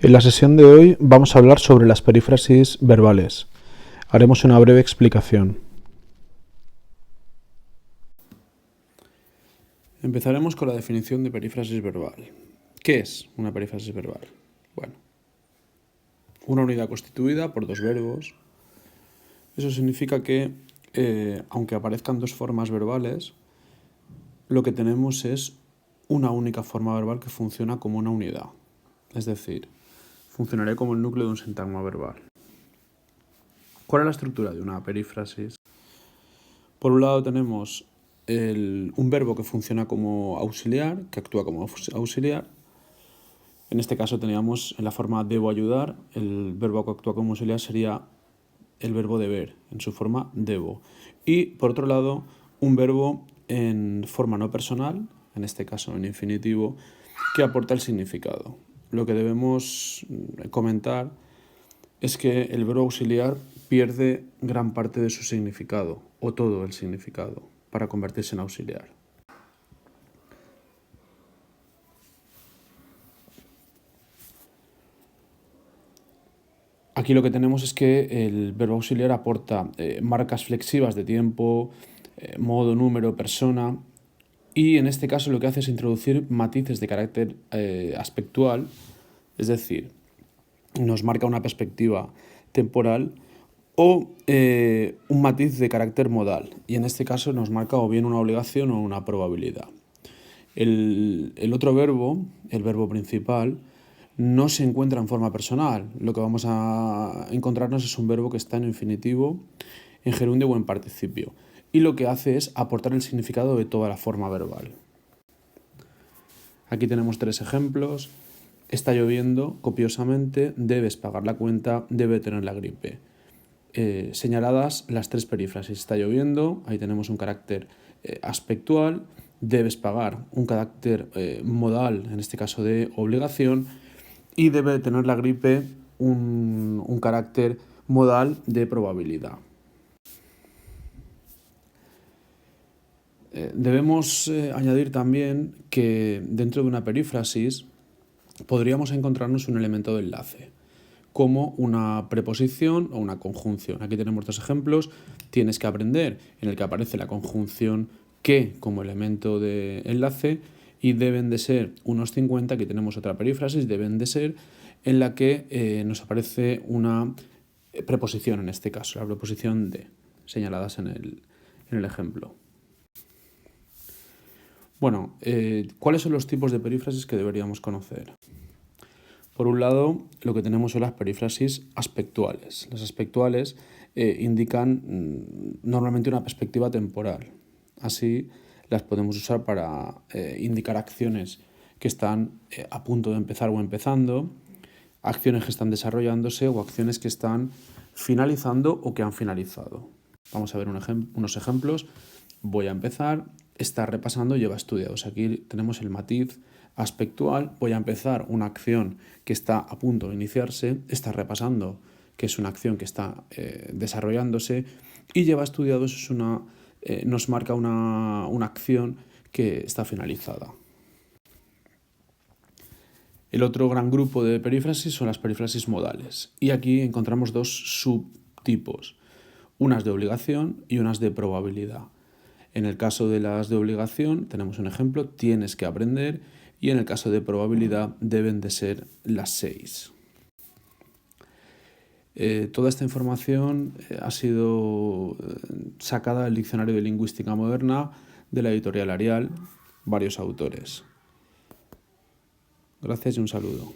En la sesión de hoy vamos a hablar sobre las perífrasis verbales. Haremos una breve explicación. Empezaremos con la definición de perífrasis verbal. ¿Qué es una perífrasis verbal? Bueno, una unidad constituida por dos verbos. Eso significa que, aunque aparezcan dos formas verbales, lo que tenemos es una única forma verbal que funciona como una unidad. Es decir, funcionaría como el núcleo de un sintagma verbal. ¿Cuál es la estructura de una perífrasis? Por un lado tenemos un verbo que funciona como auxiliar, que actúa como auxiliar. En este caso teníamos en la forma debo ayudar, el verbo que actúa como auxiliar sería el verbo deber, en su forma debo. Y por otro lado, un verbo en forma no personal, en este caso en infinitivo, que aporta el significado. Lo que debemos comentar es que el verbo auxiliar pierde gran parte de su significado, o todo el significado, para convertirse en auxiliar. Aquí lo que tenemos es que el verbo auxiliar aporta marcas flexivas de tiempo, modo, número, persona, y en este caso lo que hace es introducir matices de carácter aspectual, es decir, nos marca una perspectiva temporal o un matiz de carácter modal, y en este caso nos marca o bien una obligación o una probabilidad. El otro verbo, el verbo principal, no se encuentra en forma personal. Lo que vamos a encontrarnos es un verbo que está en infinitivo, en gerundio o en participio, y lo que hace es aportar el significado de toda la forma verbal. Aquí tenemos tres ejemplos. Está lloviendo copiosamente, debes pagar la cuenta, debe tener la gripe. Señaladas las tres perífrasis. Está lloviendo, ahí tenemos un carácter aspectual, debes pagar, un carácter modal, en este caso de obligación, y debe tener la gripe un carácter modal de probabilidad. Debemos añadir también que dentro de una perífrasis podríamos encontrarnos un elemento de enlace, como una preposición o una conjunción. Aquí tenemos dos ejemplos. Tienes que aprender, en el que aparece la conjunción que como elemento de enlace, y deben de ser unos 50, aquí tenemos otra perífrasis, deben de ser, en la que nos aparece una preposición, en este caso, la preposición de, señaladas en el ejemplo. Bueno, ¿cuáles son los tipos de perífrasis que deberíamos conocer? Por un lado, lo que tenemos son las perífrasis aspectuales. Las aspectuales indican normalmente una perspectiva temporal. Así las podemos usar para indicar acciones que están a punto de empezar o empezando, acciones que están desarrollándose o acciones que están finalizando o que han finalizado. Vamos a ver unos ejemplos. Voy a empezar, está repasando, lleva estudiados. Aquí tenemos el matiz aspectual. Voy a empezar una acción que está a punto de iniciarse, está repasando, que es una acción que está desarrollándose, y lleva estudiados nos marca una acción que está finalizada. El otro gran grupo de perífrasis son las perífrasis modales, y aquí encontramos dos subtipos, unas de obligación y unas de probabilidad. En el caso de las de obligación tenemos un ejemplo, tienes que aprender, y en el caso de probabilidad deben de ser las 6. Toda esta información ha sido sacada del Diccionario de Lingüística Moderna de la editorial Arial, varios autores. Gracias y un saludo.